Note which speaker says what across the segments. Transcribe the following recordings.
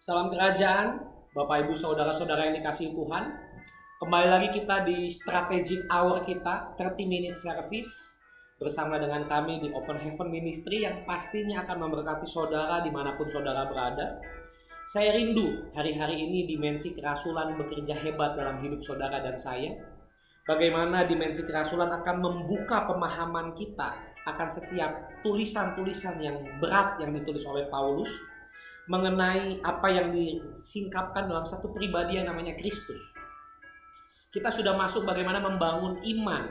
Speaker 1: Salam kerajaan, Bapak Ibu Saudara-saudara yang dikasihi Tuhan. Kembali lagi kita di strategic hour kita, 30 minute service, bersama dengan kami di Open Heaven Ministry yang pastinya akan memberkati saudara dimanapun saudara berada. Saya rindu hari-hari ini dimensi kerasulan bekerja hebat dalam hidup saudara dan saya. Bagaimana dimensi kerasulan akan membuka pemahaman kita akan setiap tulisan-tulisan yang berat yang ditulis oleh Paulus, mengenai apa yang disingkapkan dalam satu pribadi yang namanya Kristus. Kita sudah masuk bagaimana membangun iman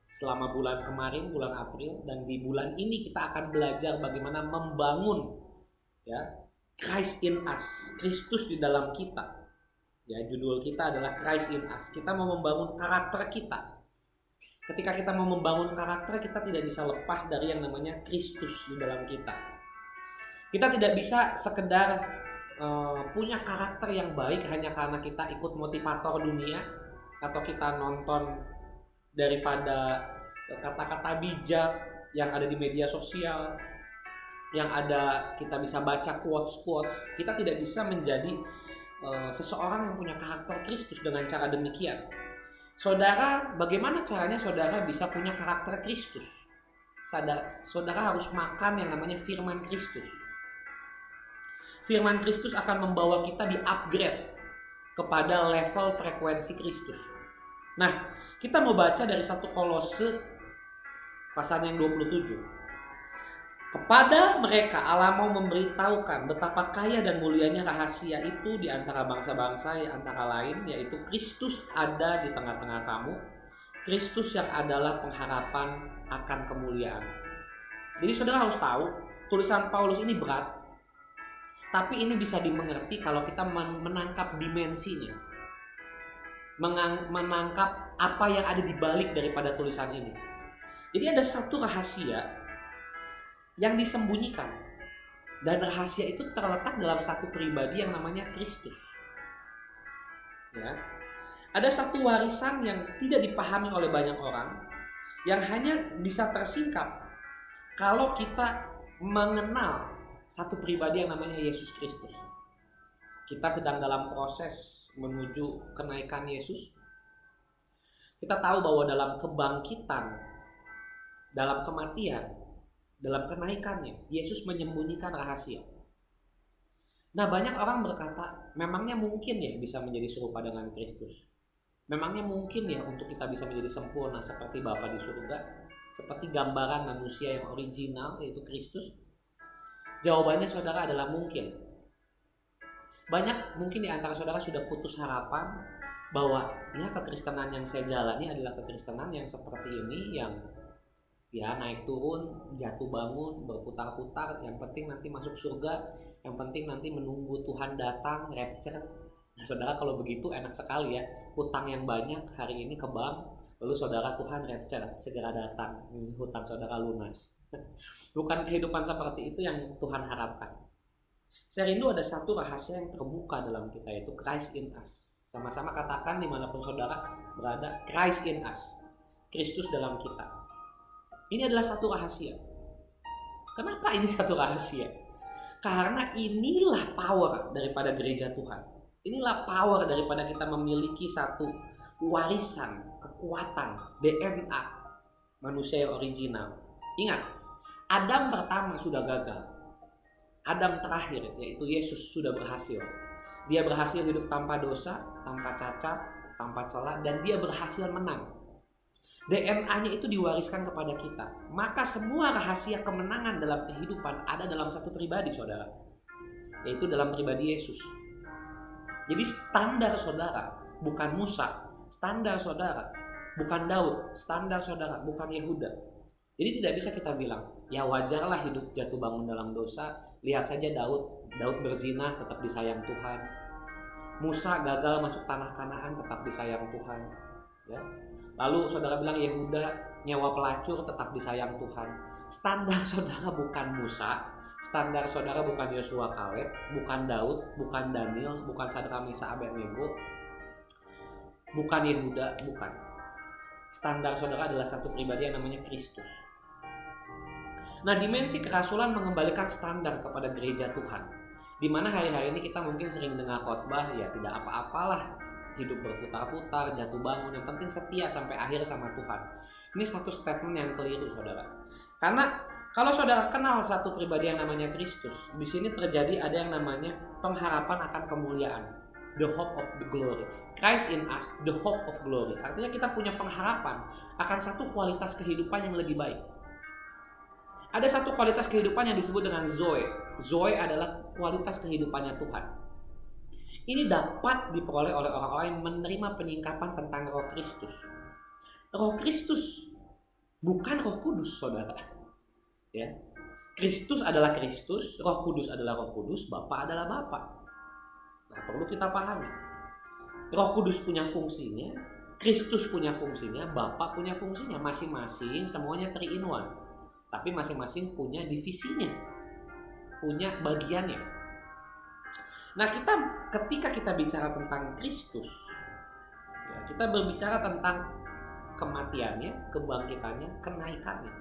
Speaker 1: selama bulan kemarin, bulan April, dan di bulan ini kita akan belajar bagaimana membangun Christ in us, Kristus di dalam kita. Judul kita adalah Christ in us. Kita mau membangun karakter kita. Ketika kita mau membangun karakter, kita tidak bisa lepas dari yang namanya Kristus di dalam kita. Kita tidak bisa sekedar punya karakter yang baik hanya karena kita ikut motivator dunia atau kita nonton daripada kata-kata bijak yang ada di media sosial, yang ada kita bisa baca quotes-quotes. Kita tidak bisa menjadi seseorang yang punya karakter Kristus dengan cara demikian. Saudara, bagaimana caranya saudara bisa punya karakter Kristus? Saudara harus makan yang namanya firman Kristus. Firman Kristus akan membawa kita di upgrade kepada level frekuensi Kristus. Nah, kita mau baca dari 1 Kolose pasal yang 27. Kepada mereka Allah mau memberitahukan betapa kaya dan mulianya rahasia itu di antara bangsa-bangsa antara lain, yaitu Kristus ada di tengah-tengah kamu. Kristus yang adalah pengharapan akan kemuliaan. Jadi saudara harus tahu, tulisan Paulus ini berat. Tapi ini bisa dimengerti kalau kita menangkap dimensinya, menangkap apa yang ada di balik daripada tulisan ini. Jadi ada satu rahasia yang disembunyikan, dan rahasia itu terletak dalam satu pribadi yang namanya Kristus. Ada satu warisan yang tidak dipahami oleh banyak orang, yang hanya bisa tersingkap kalau kita mengenal satu pribadi yang namanya Yesus Kristus. Kita sedang dalam proses menuju kenaikan Yesus. Kita tahu bahwa dalam kebangkitan, dalam kematian, dalam kenaikannya, Yesus menyembunyikan rahasia. Nah, banyak orang berkata, memangnya mungkin ya bisa menjadi serupa dengan Kristus? Memangnya mungkin ya untuk kita bisa menjadi sempurna seperti Bapa di surga, seperti gambaran manusia yang original yaitu Kristus? Jawabannya saudara adalah mungkin. Banyak mungkin di antara saudara sudah putus harapan bahwa kekristenan yang saya jalani adalah kekristenan yang seperti ini, yang naik turun, jatuh bangun, berputar-putar, yang penting nanti masuk surga, yang penting nanti menunggu Tuhan datang, rapture. Nah, saudara, kalau begitu enak sekali ya, hutang yang banyak hari ini ke bank, lalu saudara Tuhan rapture, segera datang, hutang saudara lunas. Bukan kehidupan seperti itu yang Tuhan harapkan. Saya rindu ada satu rahasia yang terbuka dalam kita, yaitu Christ in us. Sama-sama katakan dimanapun saudara berada, Christ in us, Kristus dalam kita. Ini adalah satu rahasia. Kenapa ini satu rahasia? Karena inilah power daripada gereja Tuhan. Inilah power daripada kita memiliki satu warisan, kekuatan, DNA manusia yang original. Ingat, Adam pertama sudah gagal. Adam terakhir, yaitu Yesus, sudah berhasil. Dia berhasil hidup tanpa dosa, tanpa cacat, tanpa celah, dan dia berhasil menang. DNA-nya itu diwariskan kepada kita. Maka semua rahasia kemenangan dalam kehidupan ada dalam satu pribadi, saudara, yaitu dalam pribadi Yesus. Jadi standar saudara bukan Musa, standar saudara bukan Daud, standar saudara bukan Yehuda. Jadi tidak bisa kita bilang, ya wajarlah hidup jatuh bangun dalam dosa. Lihat saja Daud berzina tetap disayang Tuhan. Musa gagal masuk tanah Kanaan tetap disayang Tuhan. Lalu saudara bilang Yehuda nyewa pelacur tetap disayang Tuhan. Standar saudara bukan Musa, standar saudara bukan Yosua Kaleb, bukan Daud, bukan Daniel, bukan Sadrak Mesakh Abednego, bukan Yehuda, bukan. Standar saudara adalah satu pribadi yang namanya Kristus. Nah, dimensi kerasulan mengembalikan standar kepada gereja Tuhan. Dimana hari-hari ini kita mungkin sering dengar khotbah, ya tidak apa-apalah hidup berputar-putar, jatuh bangun, yang penting setia sampai akhir sama Tuhan. Ini satu statement yang keliru, saudara. Karena kalau saudara kenal satu pribadi yang namanya Kristus, di sini terjadi ada yang namanya pengharapan akan kemuliaan, the hope of the glory. Christ in us, the hope of glory. Artinya kita punya pengharapan akan satu kualitas kehidupan yang lebih baik. Ada satu kualitas kehidupan yang disebut dengan Zoe. Zoe adalah kualitas kehidupannya Tuhan. Ini dapat diperoleh oleh orang-orang yang menerima penyingkapan tentang Roh Kristus. Roh Kristus bukan Roh Kudus, saudara. Ya, Kristus adalah Kristus, Roh Kudus adalah Roh Kudus, Bapa adalah Bapa. Nah, perlu kita pahami. Roh Kudus punya fungsinya, Kristus punya fungsinya, Bapa punya fungsinya, masing-masing semuanya 3 in 1. Tapi masing-masing punya divisinya, punya bagiannya. Nah, ketika kita bicara tentang Kristus, ya, kita berbicara tentang kematiannya, kebangkitannya, kenaikannya,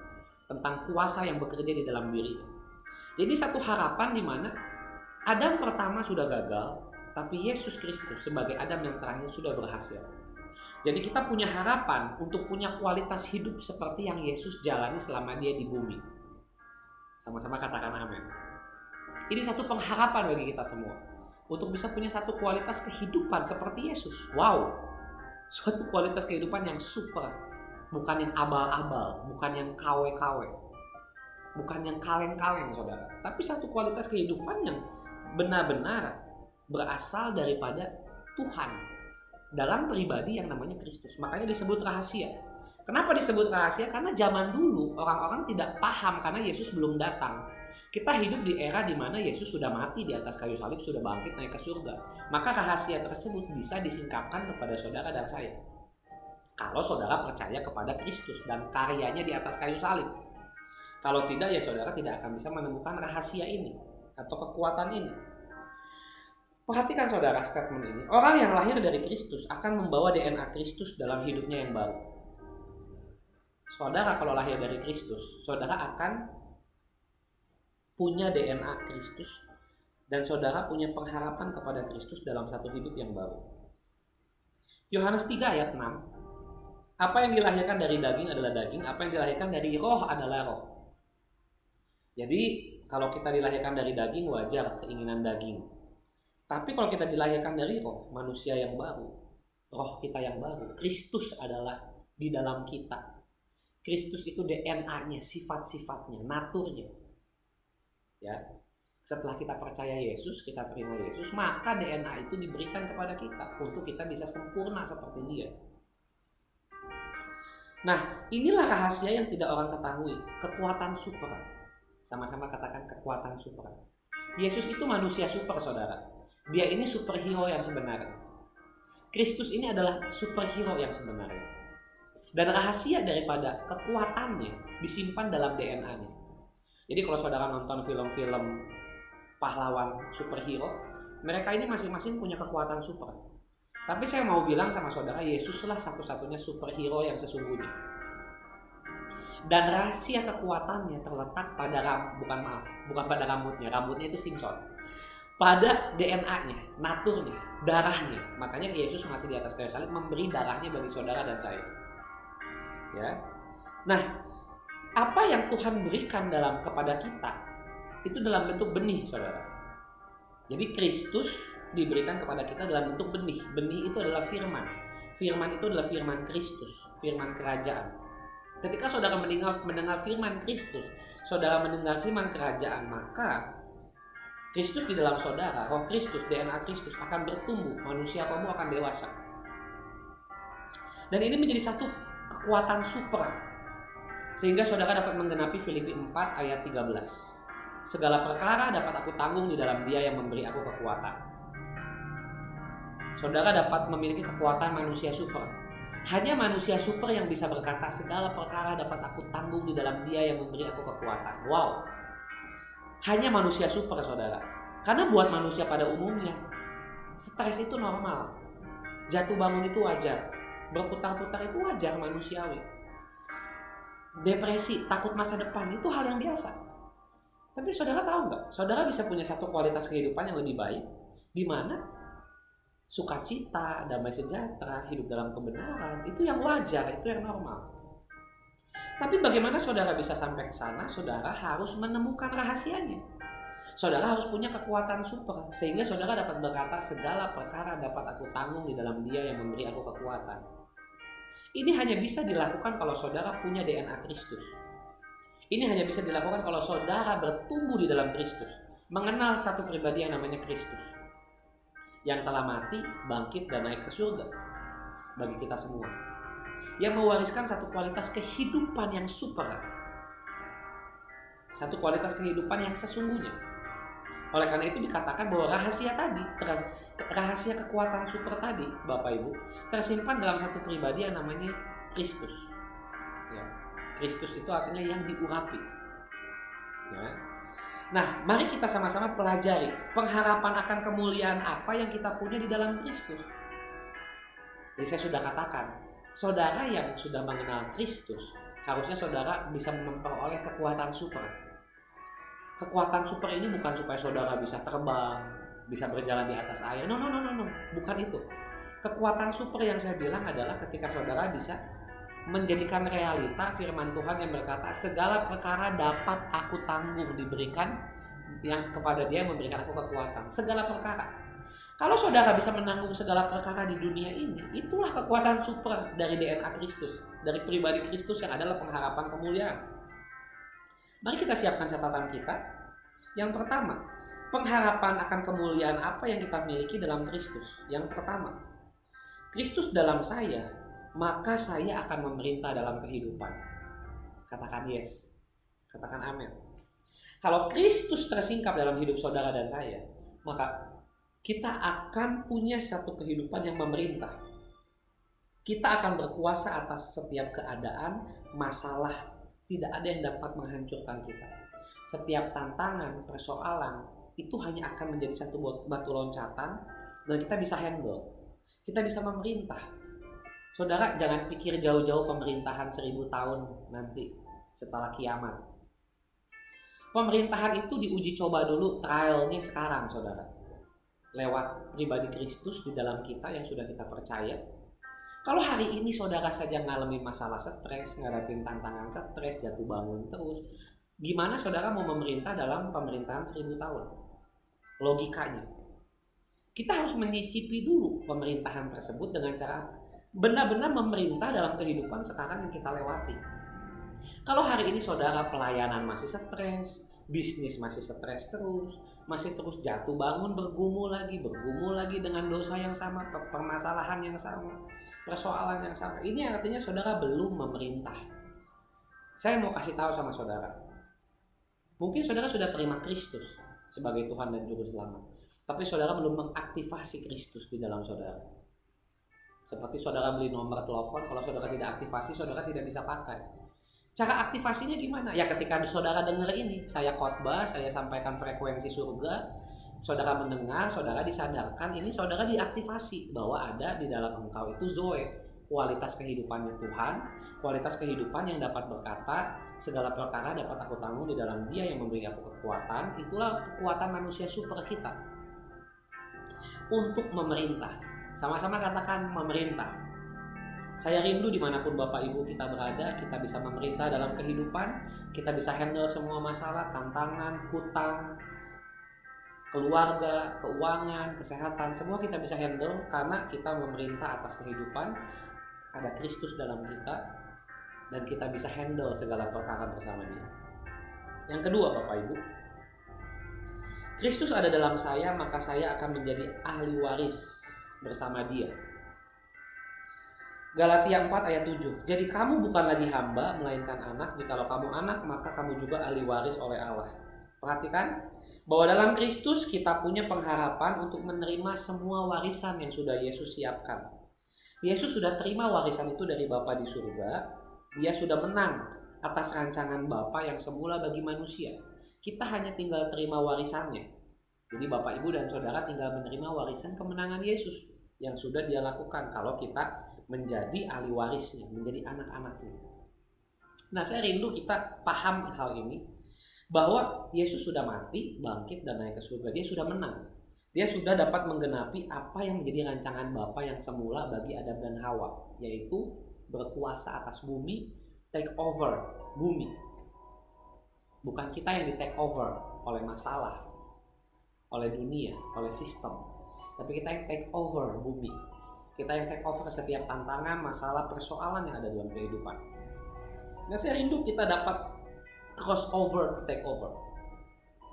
Speaker 1: tentang kuasa yang bekerja di dalam dirinya. Jadi satu harapan di mana Adam pertama sudah gagal, tapi Yesus Kristus sebagai Adam yang terakhir sudah berhasil. Jadi kita punya harapan untuk punya kualitas hidup seperti yang Yesus jalani selama dia di bumi. Sama-sama katakan amin. Ini satu pengharapan bagi kita semua. Untuk bisa punya satu kualitas kehidupan seperti Yesus. Wow, suatu kualitas kehidupan yang super. Bukan yang abal-abal, bukan yang kawe-kawe, bukan yang kaleng-kaleng, saudara. Tapi satu kualitas kehidupan yang benar-benar berasal daripada Tuhan dalam pribadi yang namanya Kristus. Makanya disebut rahasia. Kenapa disebut rahasia? Karena zaman dulu orang-orang tidak paham karena Yesus belum datang. Kita hidup di era di mana Yesus sudah mati di atas kayu salib, sudah bangkit naik ke surga. Maka rahasia tersebut bisa disingkapkan kepada saudara dan saya. Kalau saudara percaya kepada Kristus dan karyanya di atas kayu salib. Kalau tidak, ya saudara tidak akan bisa menemukan rahasia ini atau kekuatan ini. Perhatikan saudara statement ini. Orang yang lahir dari Kristus akan membawa DNA Kristus dalam hidupnya yang baru. Saudara kalau lahir dari Kristus, saudara akan punya DNA Kristus dan saudara punya pengharapan kepada Kristus dalam satu hidup yang baru. Yohanes 3 ayat 6. Apa yang dilahirkan dari daging adalah daging, apa yang dilahirkan dari roh adalah roh. Jadi kalau kita dilahirkan dari daging, wajar keinginan daging. Tapi kalau kita dilahirkan dari roh, manusia yang baru, roh kita yang baru, Kristus adalah di dalam kita. Kristus itu DNA-nya, sifat-sifatnya, naturnya. Ya. Setelah kita percaya Yesus, kita terima Yesus, maka DNA itu diberikan kepada kita untuk kita bisa sempurna seperti Dia. Nah, inilah rahasia yang tidak orang ketahui, kekuatan super. Sama-sama katakan kekuatan super. Yesus itu manusia super, saudara. Dia ini superhero yang sebenarnya. Kristus ini adalah superhero yang sebenarnya. Dan rahasia daripada kekuatannya disimpan dalam DNA-nya. Jadi kalau saudara nonton film-film pahlawan superhero, mereka ini masing-masing punya kekuatan super. Tapi saya mau bilang sama saudara, Yesuslah satu-satunya superhero yang sesungguhnya. Dan rahasia kekuatannya terletak pada bukan pada rambutnya. Rambutnya itu Simpson. Pada DNA-nya, naturnya, darahnya. Makanya Yesus mati di atas kayu salib memberi darahnya bagi saudara dan saya. Ya. Nah, apa yang Tuhan berikan kepada kita itu dalam bentuk benih, saudara. Jadi Kristus diberikan kepada kita dalam bentuk benih. Benih itu adalah firman. Firman itu adalah firman Kristus, firman kerajaan. Ketika saudara mendengar firman Kristus, saudara mendengar firman kerajaan, maka Kristus di dalam saudara, roh Kristus, DNA Kristus akan bertumbuh, manusia kamu akan dewasa. Dan ini menjadi satu kekuatan super. Sehingga saudara dapat menggenapi Filipi 4 ayat 13. Segala perkara dapat aku tanggung di dalam Dia yang memberi aku kekuatan. Saudara dapat memiliki kekuatan manusia super. Hanya manusia super yang bisa berkata segala perkara dapat aku tanggung di dalam Dia yang memberi aku kekuatan. Wow. Hanya manusia super, saudara. Karena buat manusia pada umumnya, stres itu normal. Jatuh bangun itu wajar. Berputar-putar itu wajar, manusiawi. Depresi, takut masa depan itu hal yang biasa. Tapi saudara tahu nggak? Saudara bisa punya satu kualitas kehidupan yang lebih baik, di mana sukacita, damai sejahtera, hidup dalam kebenaran, itu yang wajar, itu yang normal. Tapi bagaimana saudara bisa sampai ke sana? Saudara harus menemukan rahasianya. Saudara harus punya kekuatan super, sehingga saudara dapat berkata, segala perkara dapat aku tanggung di dalam Dia yang memberi aku kekuatan. Ini hanya bisa dilakukan kalau saudara punya DNA Kristus. Ini hanya bisa dilakukan kalau saudara bertumbuh di dalam Kristus, mengenal satu pribadi yang namanya Kristus, yang telah mati, bangkit, dan naik ke surga bagi kita semua, yang mewariskan satu kualitas kehidupan yang super, satu kualitas kehidupan yang sesungguhnya. Oleh karena itu dikatakan bahwa rahasia tadi, rahasia kekuatan super tadi, Bapak Ibu, tersimpan dalam satu pribadi yang namanya Kristus. Ya. Kristus itu artinya yang diurapi. Ya. Nah, mari kita sama-sama pelajari pengharapan akan kemuliaan apa yang kita punya di dalam Kristus. Jadi saya sudah katakan, saudara yang sudah mengenal Kristus, harusnya saudara bisa memperoleh kekuatan super. Kekuatan super ini bukan supaya saudara bisa terbang, bisa berjalan di atas air. No. Bukan itu. Kekuatan super yang saya bilang adalah ketika saudara bisa menjadikan realita firman Tuhan yang berkata, segala perkara dapat aku tanggung, diberikan yang kepada Dia yang memberikan aku kekuatan. Segala perkara. Kalau saudara bisa menanggung segala perkara di dunia ini, itulah kekuatan super dari DNA Kristus, dari pribadi Kristus yang adalah pengharapan kemuliaan. Mari kita siapkan catatan kita. Yang pertama, pengharapan akan kemuliaan apa yang kita miliki dalam Kristus. Yang pertama, Kristus dalam saya, maka saya akan memerintah dalam kehidupan. Katakan yes, katakan amin. Kalau Kristus tersingkap dalam hidup saudara dan saya, maka kita akan punya satu kehidupan yang memerintah. Kita akan berkuasa atas setiap keadaan, masalah. Tidak ada yang dapat menghancurkan kita. Setiap tantangan, persoalan, itu hanya akan menjadi satu batu loncatan dan kita bisa handle. Kita bisa memerintah. Saudara, jangan pikir jauh-jauh pemerintahan 1000 tahun nanti setelah kiamat. Pemerintahan itu diuji coba dulu, trialnya sekarang, saudara. Lewat pribadi Kristus di dalam kita yang sudah kita percaya. Kalau hari ini saudara saja ngalamin masalah stres, ngadapin tantangan stres, jatuh bangun terus, gimana saudara mau memerintah dalam pemerintahan 1000 tahun? Logikanya, kita harus menyicipi dulu pemerintahan tersebut dengan cara benar-benar memerintah dalam kehidupan sekarang yang kita lewati. Kalau hari ini saudara pelayanan masih stres, bisnis masih stres terus, masih terus jatuh bangun, bergumul lagi dengan dosa yang sama, permasalahan yang sama, persoalan yang sama. Ini artinya saudara belum memerintah. Saya mau kasih tahu sama saudara. Mungkin saudara sudah terima Kristus sebagai Tuhan dan Juru Selamat, tapi saudara belum mengaktifasi Kristus di dalam saudara. Seperti saudara beli nomor telepon, kalau saudara tidak aktifasi, saudara tidak bisa pakai. Cara aktivasinya gimana? Ya ketika saudara dengar ini, saya khotbah, saya sampaikan frekuensi surga, saudara mendengar, saudara disadarkan, ini saudara diaktifasi bahwa ada di dalam engkau itu Zoe, kualitas kehidupannya Tuhan, kualitas kehidupan yang dapat berkata, segala perkara dapat aku tanggung di dalam Dia yang memberi aku kekuatan. Itulah kekuatan manusia super kita untuk memerintah. Sama-sama katakan memerintah. Saya rindu dimanapun Bapak Ibu kita berada, kita bisa memerintah dalam kehidupan, kita bisa handle semua masalah, tantangan, hutang, keluarga, keuangan, kesehatan, semua kita bisa handle karena kita memerintah atas kehidupan, ada Kristus dalam kita, dan kita bisa handle segala perkara bersama Dia. Yang kedua Bapak Ibu, Kristus ada dalam saya, maka saya akan menjadi ahli waris bersama Dia. Galatia 4 ayat 7. Jadi kamu bukan lagi hamba, melainkan anak. Jikalau kamu anak, maka kamu juga ahli waris oleh Allah. Perhatikan bahwa dalam Kristus kita punya pengharapan untuk menerima semua warisan yang sudah Yesus siapkan. Yesus sudah terima warisan itu dari Bapa di surga. Dia sudah menang atas rancangan Bapa yang semula bagi manusia. Kita hanya tinggal terima warisannya. Jadi Bapak, Ibu, dan Saudara tinggal menerima warisan kemenangan Yesus yang sudah Dia lakukan kalau kita menjadi ahli warisnya, menjadi anak-anaknya. Nah, saya rindu kita paham hal ini, bahwa Yesus sudah mati, bangkit, dan naik ke surga. Dia sudah menang. Dia sudah dapat menggenapi apa yang menjadi rancangan Bapa yang semula bagi Adam dan Hawa, yaitu berkuasa atas bumi, take over bumi. Bukan kita yang di take over oleh masalah, oleh dunia, oleh sistem, tapi kita yang take over bumi. Kita yang take over setiap tantangan, masalah, persoalan yang ada dalam kehidupan. Nah, saya rindu kita dapat cross over to take over,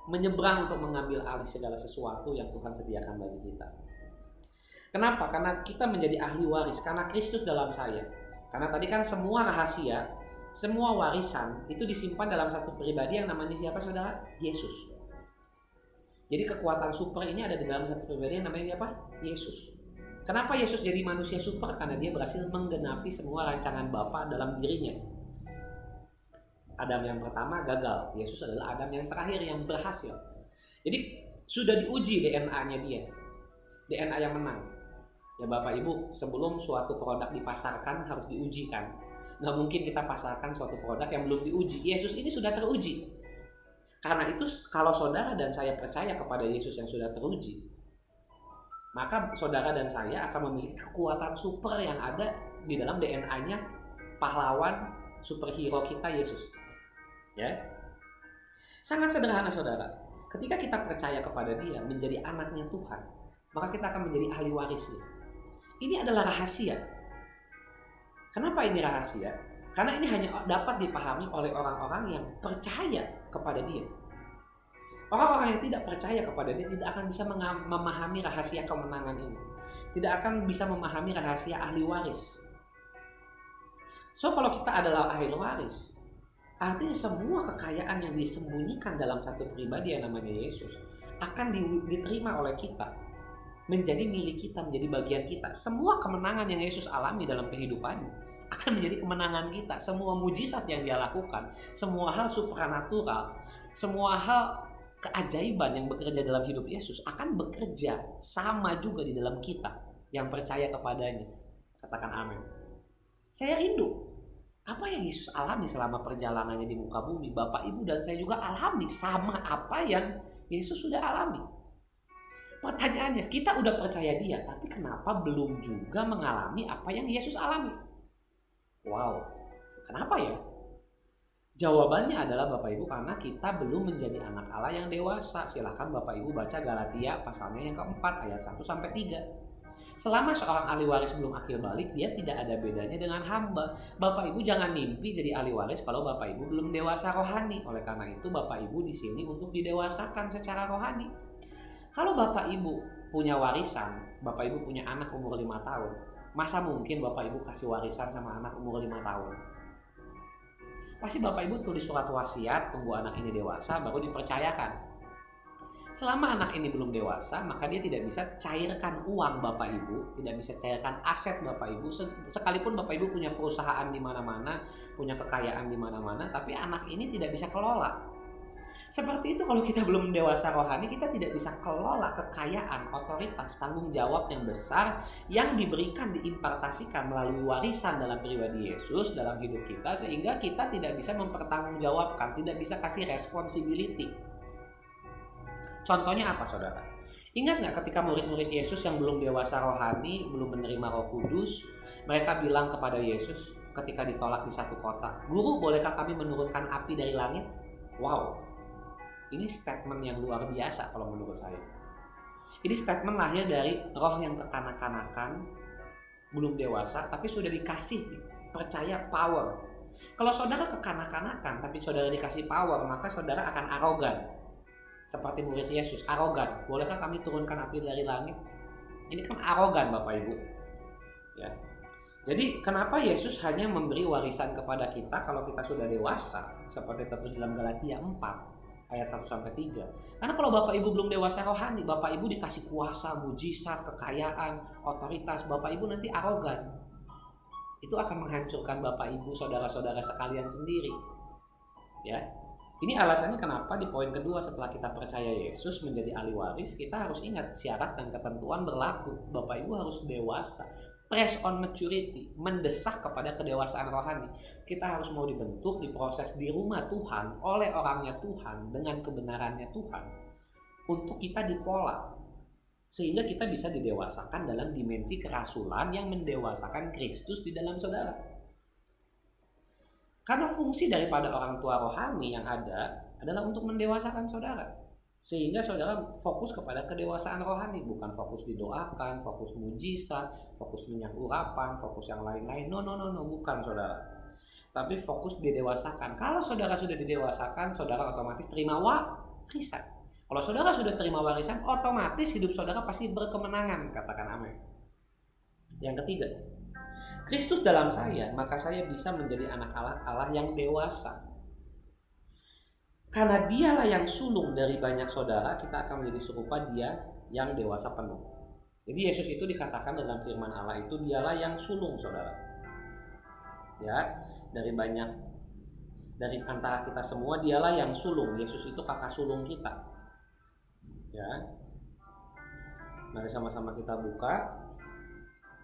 Speaker 1: menyeberang untuk mengambil alih segala sesuatu yang Tuhan sediakan bagi kita. Kenapa? Karena kita menjadi ahli waris, karena Kristus dalam saya. Karena tadi kan semua rahasia, semua warisan itu disimpan dalam satu pribadi yang namanya siapa, saudara? Yesus. Jadi kekuatan super ini ada di dalam satu pribadi yang namanya siapa? Yesus. Kenapa Yesus jadi manusia super? Karena dia berhasil menggenapi semua rancangan Bapa dalam dirinya. Adam yang pertama gagal, Yesus adalah Adam yang terakhir yang berhasil. Jadi sudah diuji DNA-nya dia, DNA yang menang. Ya Bapak Ibu, sebelum suatu produk dipasarkan harus diujikan. Nggak mungkin kita pasarkan suatu produk yang belum diuji. Yesus ini sudah teruji. Karena itu kalau saudara dan saya percaya kepada Yesus yang sudah teruji, maka saudara dan saya akan memiliki kekuatan super yang ada di dalam DNA-nya pahlawan superhero kita, Yesus. Ya, sangat sederhana saudara. Ketika kita percaya kepada Dia menjadi anaknya Tuhan, maka kita akan menjadi ahli warisnya. Ini adalah rahasia. Kenapa ini rahasia? Karena ini hanya dapat dipahami oleh orang-orang yang percaya kepada Dia. Orang-orang yang tidak percaya kepada Dia tidak akan bisa memahami rahasia kemenangan ini. Tidak akan bisa memahami rahasia ahli waris. So kalau kita adalah ahli waris, artinya semua kekayaan yang disembunyikan dalam satu pribadi yang namanya Yesus akan diterima oleh kita, menjadi milik kita, menjadi bagian kita. Semua kemenangan yang Yesus alami dalam kehidupannya akan menjadi kemenangan kita. Semua mujizat yang Dia lakukan, semua hal supranatural, semua hal keajaiban yang bekerja dalam hidup Yesus akan bekerja sama juga di dalam kita yang percaya kepadanya. Katakan amin. Saya rindu apa yang Yesus alami selama perjalanannya di muka bumi. Bapak, Ibu, dan saya juga alami sama apa yang Yesus sudah alami. Pertanyaannya, kita udah percaya Dia, tapi kenapa belum juga mengalami apa yang Yesus alami? Wow, kenapa ya? Jawabannya adalah Bapak Ibu, karena kita belum menjadi anak Allah yang dewasa. Silakan Bapak Ibu baca Galatia pasalnya yang keempat ayat 1-3. Selama seorang ahli waris belum akil balik, dia tidak ada bedanya dengan hamba. Bapak Ibu jangan mimpi jadi ahli waris kalau Bapak Ibu belum dewasa rohani. Oleh karena itu Bapak Ibu di sini untuk didewasakan secara rohani. Kalau Bapak Ibu punya warisan, Bapak Ibu punya anak umur 5 tahun, masa mungkin Bapak Ibu kasih warisan sama anak umur 5 tahun? Pasti Bapak Ibu tulis surat wasiat, tunggu anak ini dewasa baru dipercayakan. Selama anak ini belum dewasa, maka dia tidak bisa cairkan uang Bapak Ibu, tidak bisa cairkan aset Bapak Ibu. Sekalipun Bapak Ibu punya perusahaan di mana-mana, punya kekayaan di mana-mana, tapi anak ini tidak bisa kelola. Seperti itu kalau kita belum dewasa rohani, kita tidak bisa kelola kekayaan, otoritas, tanggung jawab yang besar yang diberikan, diimpartasikan melalui warisan dalam pribadi Yesus dalam hidup kita, sehingga kita tidak bisa mempertanggungjawabkan, tidak bisa kasih responsibility. Contohnya apa saudara? Ingat nggak ketika murid-murid Yesus yang belum dewasa rohani, belum menerima Roh Kudus, mereka bilang kepada Yesus ketika ditolak di satu kota, "Guru, bolehkah kami menurunkan api dari langit?" Wow, ini statement yang luar biasa kalau menurut saya. Ini statement lahir dari roh yang kekanak-kanakan, belum dewasa, tapi sudah dikasih percaya power. Kalau saudara kekanak-kanakan, tapi saudara dikasih power, maka saudara akan arogan. Seperti murid Yesus, arogan. Bolehkah kami turunkan api dari langit? Ini kan arogan Bapak Ibu. Ya. Jadi kenapa Yesus hanya memberi warisan kepada kita kalau kita sudah dewasa? Seperti tertulis dalam Galatia 4 ayat 1-3. Karena kalau Bapak Ibu belum dewasa rohani, Bapak Ibu dikasih kuasa, mujizat, kekayaan, otoritas, Bapak Ibu nanti arogan. Itu akan menghancurkan Bapak Ibu, saudara-saudara sekalian sendiri. Ya. Ini alasannya kenapa di poin kedua setelah kita percaya Yesus menjadi ahli waris, kita harus ingat syarat dan ketentuan berlaku. Bapak Ibu harus dewasa. press on maturity, mendesak kepada kedewasaan rohani. Kita harus mau dibentuk, diproses di rumah Tuhan, oleh orangnya Tuhan, dengan kebenarannya Tuhan, untuk kita dipola, sehingga kita bisa didewasakan dalam dimensi kerasulan yang mendewasakan Kristus di dalam saudara. Karena fungsi daripada orang tua rohani yang ada adalah untuk mendewasakan saudara, sehingga saudara fokus kepada kedewasaan rohani, bukan fokus didoakan, fokus mujizat, fokus minyak urapan, fokus yang lain-lain. No, bukan saudara. Tapi fokus didewasakan. Kalau saudara sudah didewasakan, saudara otomatis terima warisan. Kalau saudara sudah terima warisan, otomatis hidup saudara pasti berkemenangan. Katakan amin. Yang ketiga, Kristus dalam saya, maka saya bisa menjadi anak Allah yang dewasa. Karena dialah yang sulung dari banyak saudara, kita akan menjadi serupa dia yang dewasa penuh. Jadi Yesus itu dikatakan dalam firman Allah itu dialah yang sulung saudara. Ya, dari antara kita semua dialah yang sulung. Yesus itu kakak sulung kita. Ya. Mari sama-sama kita buka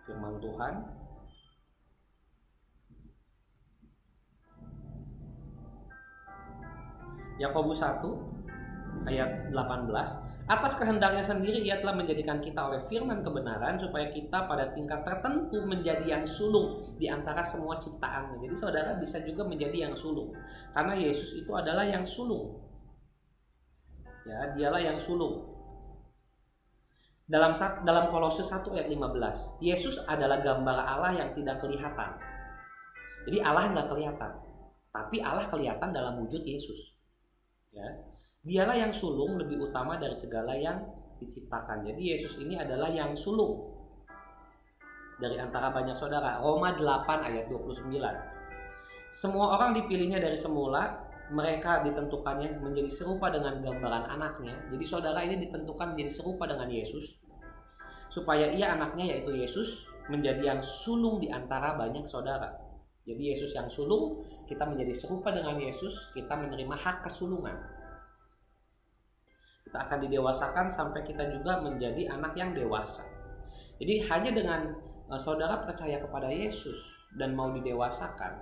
Speaker 1: firman Tuhan. Yakobus 1 ayat 18. Atas kehendaknya sendiri ia telah menjadikan kita oleh firman kebenaran supaya kita pada tingkat tertentu menjadi yang sulung di antara semua ciptaannya. Jadi saudara bisa juga menjadi yang sulung, karena Yesus itu adalah yang sulung. Ya, dialah yang sulung. Dalam Kolose 1 ayat 15, Yesus adalah gambar Allah yang tidak kelihatan. Jadi Allah nggak kelihatan, tapi Allah kelihatan dalam wujud Yesus. Ya, dialah yang sulung lebih utama dari segala yang diciptakan. Jadi Yesus ini adalah yang sulung dari antara banyak saudara. Roma 8 ayat 29. Semua orang dipilihnya dari semula, mereka ditentukannya menjadi serupa dengan gambaran anaknya. Jadi saudara ini ditentukan menjadi serupa dengan Yesus, supaya ia anaknya yaitu Yesus menjadi yang sulung di antara banyak saudara. Jadi Yesus yang sulung, kita menjadi serupa dengan Yesus, kita menerima hak kesulungan. Kita akan didewasakan sampai kita juga menjadi anak yang dewasa. Jadi hanya dengan saudara percaya kepada Yesus dan mau didewasakan,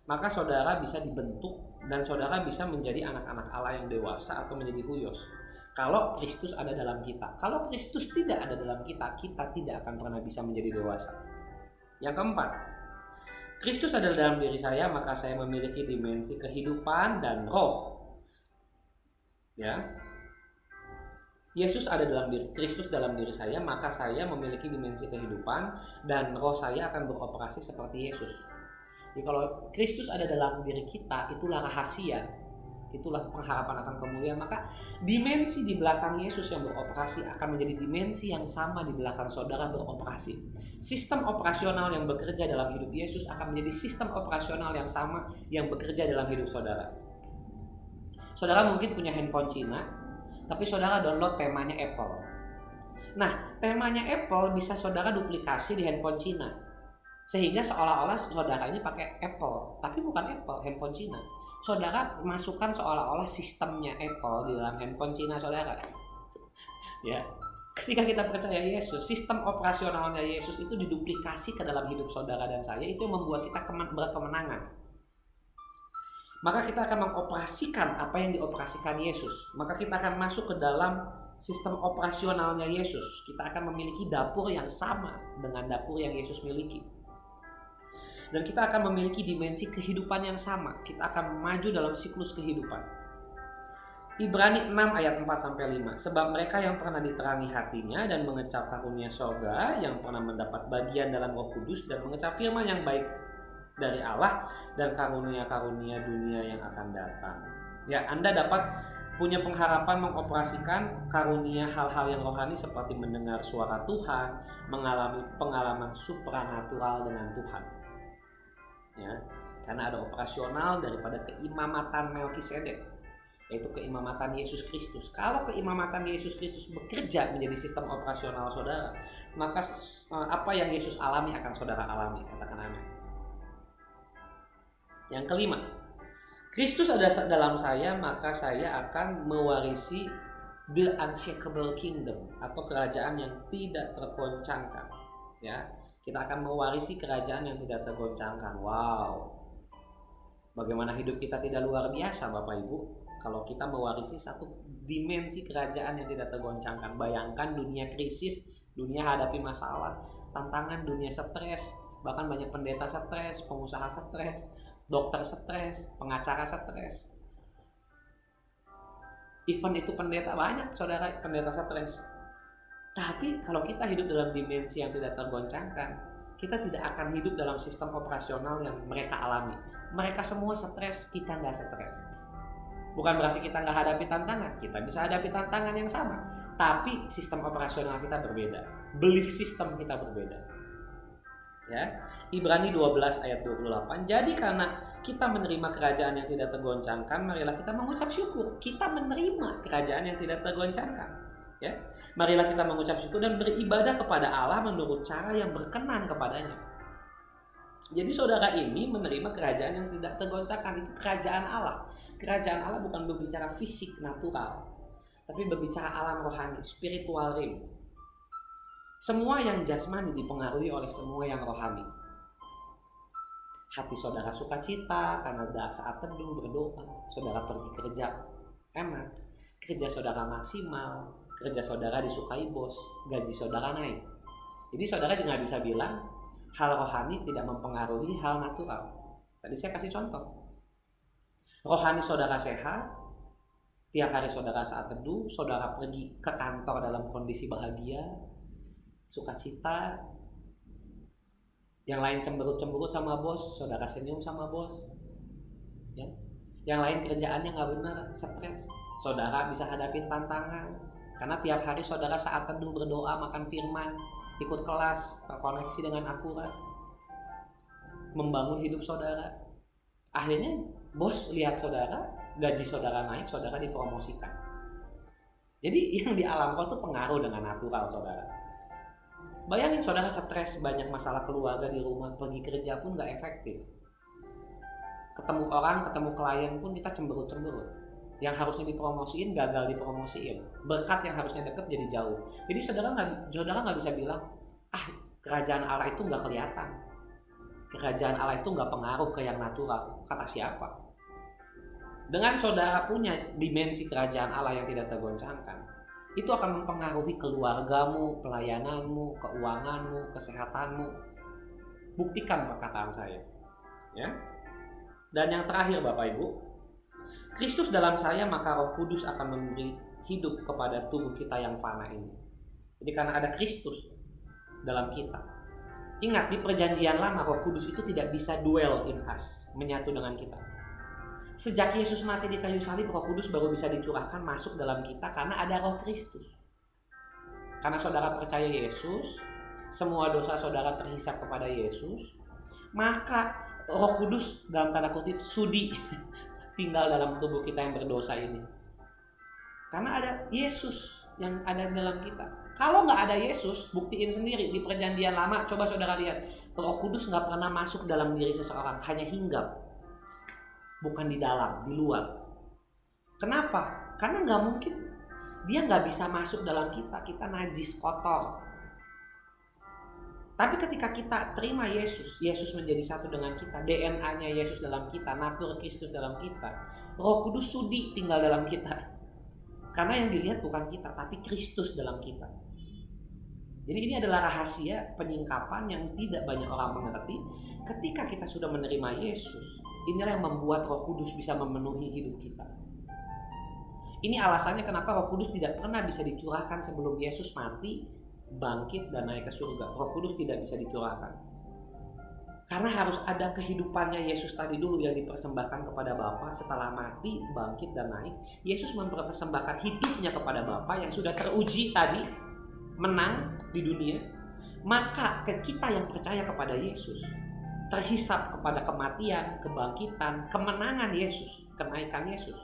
Speaker 1: maka saudara bisa dibentuk dan saudara bisa menjadi anak-anak Allah yang dewasa atau menjadi huyos. Kalau Kristus ada dalam kita. Kalau Kristus tidak ada dalam kita, kita tidak akan pernah bisa menjadi dewasa. Yang keempat, Kristus ada dalam diri saya, maka saya memiliki dimensi kehidupan dan roh. Ya. Yesus ada dalam diri, Kristus dalam diri saya, maka saya memiliki dimensi kehidupan dan roh saya akan beroperasi seperti Yesus. Jadi kalau Kristus ada dalam diri kita, itulah rahasia, itulah pengharapan akan kemuliaan. Maka dimensi di belakang Yesus yang beroperasi akan menjadi dimensi yang sama di belakang saudara beroperasi. Sistem operasional yang bekerja dalam hidup Yesus akan menjadi sistem operasional yang sama yang bekerja dalam hidup saudara. Saudara mungkin punya handphone Cina, tapi saudara download temanya Apple. Nah, temanya Apple bisa saudara duplikasi di handphone Cina, sehingga seolah-olah saudara ini pakai Apple, tapi bukan Apple, handphone Cina. Saudara masukkan seolah-olah sistemnya Apple di dalam handphone Cina saudara. Ya, ketika kita percaya Yesus, sistem operasionalnya Yesus itu diduplikasi ke dalam hidup saudara dan saya, itu yang membuat kita berkemenangan. Maka kita akan mengoperasikan apa yang dioperasikan Yesus. Maka kita akan masuk ke dalam sistem operasionalnya Yesus. Kita akan memiliki dapur yang sama dengan dapur yang Yesus miliki. Dan kita akan memiliki dimensi kehidupan yang sama. Kita akan maju dalam siklus kehidupan. Ibrani 6 ayat 4-5. Sebab mereka yang pernah diterangi hatinya dan mengecap karunia sorga, yang pernah mendapat bagian dalam Roh Kudus dan mengecap firman yang baik dari Allah dan karunia-karunia dunia yang akan datang. Ya, Anda dapat punya pengharapan mengoperasikan karunia hal-hal yang rohani seperti mendengar suara Tuhan, mengalami pengalaman supranatural dengan Tuhan. Ya, karena ada operasional daripada keimamatan Melkisedek, yaitu keimamatan Yesus Kristus. Kalau keimamatan Yesus Kristus bekerja menjadi sistem operasional saudara, maka apa yang Yesus alami akan saudara alami. Katakan amin. Yang kelima, Kristus ada dalam saya, maka saya akan mewarisi the unshakable kingdom atau kerajaan yang tidak tergoncangkan. Ya, Kita akan mewarisi kerajaan yang tidak tergoncangkan. Wow, bagaimana hidup kita tidak luar biasa Bapak Ibu kalau kita mewarisi satu dimensi kerajaan yang tidak tergoncangkan. Bayangkan dunia krisis, dunia hadapi masalah, tantangan, dunia stres, bahkan banyak pendeta stres, pengusaha stres, dokter stres, pengacara stres. Even itu pendeta, banyak saudara pendeta stres. Tapi kalau kita hidup dalam dimensi yang tidak tergoncangkan, kita tidak akan hidup dalam sistem operasional yang mereka alami. Mereka semua stres, kita nggak stres. Bukan berarti kita nggak hadapi tantangan, kita bisa hadapi tantangan yang sama. Tapi sistem operasional kita berbeda, belief system kita berbeda. Ya, Ibrani 12 ayat 28. Jadi karena kita menerima kerajaan yang tidak tergoncangkan, marilah kita mengucap syukur. Kita menerima kerajaan yang tidak tergoncangkan. Ya, marilah kita mengucap syukur dan beribadah kepada Allah menurut cara yang berkenan kepadanya. Jadi saudara ini menerima kerajaan yang tidak tergoncangkan, itu kerajaan Allah. Kerajaan Allah bukan berbicara fisik natural, tapi berbicara alam rohani, spiritual realm. Semua yang jasmani dipengaruhi oleh semua yang rohani. Hati saudara sukacita karena saat teduh berdoa, saudara pergi kerja enak, kerja saudara maksimal, kerja saudara disukai bos, gaji saudara naik. Jadi saudara nggak bisa bilang hal rohani tidak mempengaruhi hal natural. Tadi saya kasih contoh. Rohani saudara sehat, tiap hari saudara saat teduh, saudara pergi ke kantor dalam kondisi bahagia, sukacita. Yang lain cemberut-cemberut sama bos, saudara senyum sama bos. Ya. Yang lain kerjaannya nggak benar, stres, saudara bisa hadapin tantangan. Karena tiap hari saudara saat teduh berdoa, makan firman, ikut kelas, terkoneksi dengan akurat, membangun hidup saudara. Akhirnya bos lihat saudara, gaji saudara naik, saudara dipromosikan. Jadi yang di alam roh itu pengaruh dengan natural saudara. Bayangin saudara stres, banyak masalah keluarga di rumah, pergi kerja pun gak efektif. Ketemu orang, ketemu klien pun kita cemberut-cemberut. Yang harusnya dipromosiin gagal dipromosiin, berkat yang harusnya deket jadi jauh. Jadi saudara nggak bisa bilang kerajaan Allah itu nggak kelihatan, kerajaan Allah itu nggak pengaruh ke yang natural. Kata siapa? Dengan saudara punya dimensi kerajaan Allah yang tidak tergoncangkan, itu akan mempengaruhi keluargamu, pelayananmu, keuanganmu, kesehatanmu. Buktikan perkataan saya, ya. Dan yang terakhir Bapak Ibu, Kristus dalam saya, maka Roh Kudus akan memberi hidup kepada tubuh kita yang fana ini. Jadi karena ada Kristus dalam kita. Ingat, di perjanjian lama Roh Kudus itu tidak bisa dwell in us, menyatu dengan kita. Sejak Yesus mati di kayu salib, Roh Kudus baru bisa dicurahkan masuk dalam kita karena ada Roh Kristus. Karena saudara percaya Yesus, semua dosa saudara terhisap kepada Yesus, maka Roh Kudus dalam tanda kutip sudi tinggal dalam tubuh kita yang berdosa ini. Karena ada Yesus yang ada dalam kita. Kalau nggak ada Yesus, buktiin sendiri di perjanjian lama. Coba saudara lihat, Roh Kudus nggak pernah masuk dalam diri seseorang, hanya hinggap. Bukan di dalam, di luar. Kenapa? Karena nggak mungkin. Dia nggak bisa masuk dalam kita. Kita najis, kotor. Tapi ketika kita terima Yesus, Yesus menjadi satu dengan kita, DNA-nya Yesus dalam kita, natur Kristus dalam kita, Roh Kudus sudi tinggal dalam kita. Karena yang dilihat bukan kita, tapi Kristus dalam kita. Jadi ini adalah rahasia penyingkapan yang tidak banyak orang mengerti. Ketika kita sudah menerima Yesus, inilah yang membuat Roh Kudus bisa memenuhi hidup kita. Ini alasannya kenapa Roh Kudus tidak pernah bisa dicurahkan sebelum Yesus mati, bangkit dan naik ke surga. Roh Kudus tidak bisa dicurahkan. Karena harus ada kehidupannya Yesus tadi dulu yang dipersembahkan kepada Bapa. Setelah mati, bangkit dan naik, Yesus mempersembahkan hidupnya kepada Bapa yang sudah teruji tadi, menang di dunia. Maka kita yang percaya kepada Yesus terhisap kepada kematian, kebangkitan, kemenangan Yesus, kenaikan Yesus.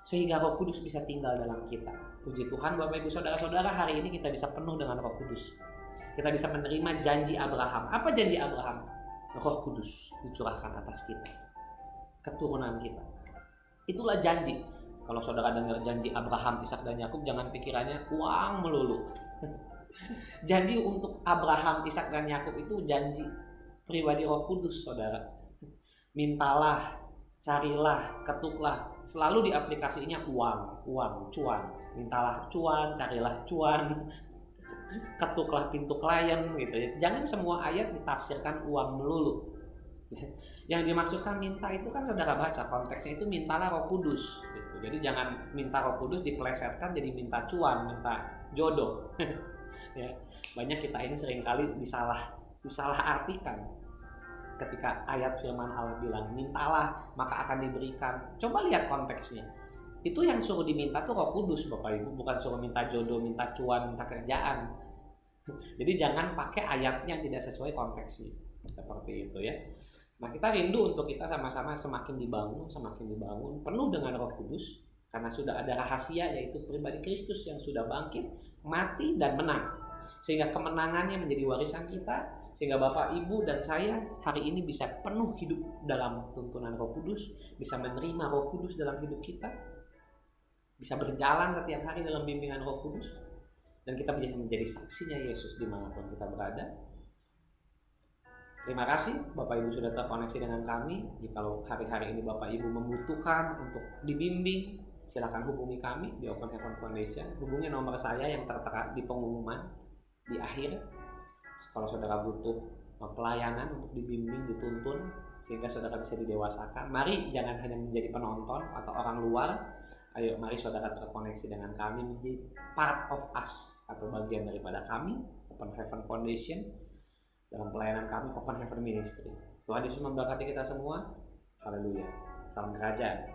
Speaker 1: Sehingga Roh Kudus bisa tinggal dalam kita. Puji Tuhan Bapak Ibu Saudara-saudara, hari ini kita bisa penuh dengan Roh Kudus. Kita bisa menerima janji Abraham. Apa janji Abraham? Roh Kudus dicurahkan atas kita, keturunan kita. Itulah janji. Kalau saudara dengar janji Abraham, Ishak dan Yakub, jangan pikirannya uang melulu. Janji untuk Abraham, Ishak dan Yakub itu janji pribadi Roh Kudus, saudara. Mintalah, carilah, ketuklah. Selalu diaplikasinya uang, cuan. Mintalah cuan, carilah cuan, ketuklah pintu klien gitu ya. Jangan semua ayat ditafsirkan uang melulu. Yang dimaksudkan minta itu kan saudara baca konteksnya itu mintalah Roh Kudus gitu. Jadi jangan minta Roh Kudus dipelesetkan jadi minta cuan, minta jodoh. Ya, banyak kita ini seringkali disalah artikan ketika ayat firman Allah bilang mintalah maka akan diberikan. Coba lihat konteksnya. Itu yang suruh diminta tuh Roh Kudus, Bapak Ibu, bukan suruh minta jodoh, minta cuan, minta kerjaan. Jadi jangan pakai ayatnya yang tidak sesuai konteksnya. Seperti itu ya. Nah, kita rindu untuk kita sama-sama semakin dibangun penuh dengan Roh Kudus karena sudah ada rahasia yaitu pribadi Kristus yang sudah bangkit, mati dan menang. Sehingga kemenangannya menjadi warisan kita, sehingga Bapak, Ibu dan saya hari ini bisa penuh hidup dalam tuntunan Roh Kudus, bisa menerima Roh Kudus dalam hidup kita, bisa berjalan setiap hari dalam bimbingan Roh Kudus, dan kita menjadi saksinya Yesus dimanapun kita berada. Terima kasih Bapak Ibu sudah terkoneksi dengan kami. Jikalau hari-hari ini Bapak Ibu membutuhkan untuk dibimbing, silakan hubungi kami di Open Heaven Foundation. Hubungi nomor saya yang tertera di pengumuman di akhir. Kalau saudara butuh pelayanan untuk dibimbing, dituntun sehingga saudara bisa didewasakan, mari jangan hanya menjadi penonton atau orang luar. Ayo mari saudara terkoneksi dengan kami, menjadi part of us atau bagian daripada kami, Open Heaven Foundation, dalam pelayanan kami Open Heaven Ministry. Tuhan Yesus memberkati kita semua. Haleluya. Salam kerajaan.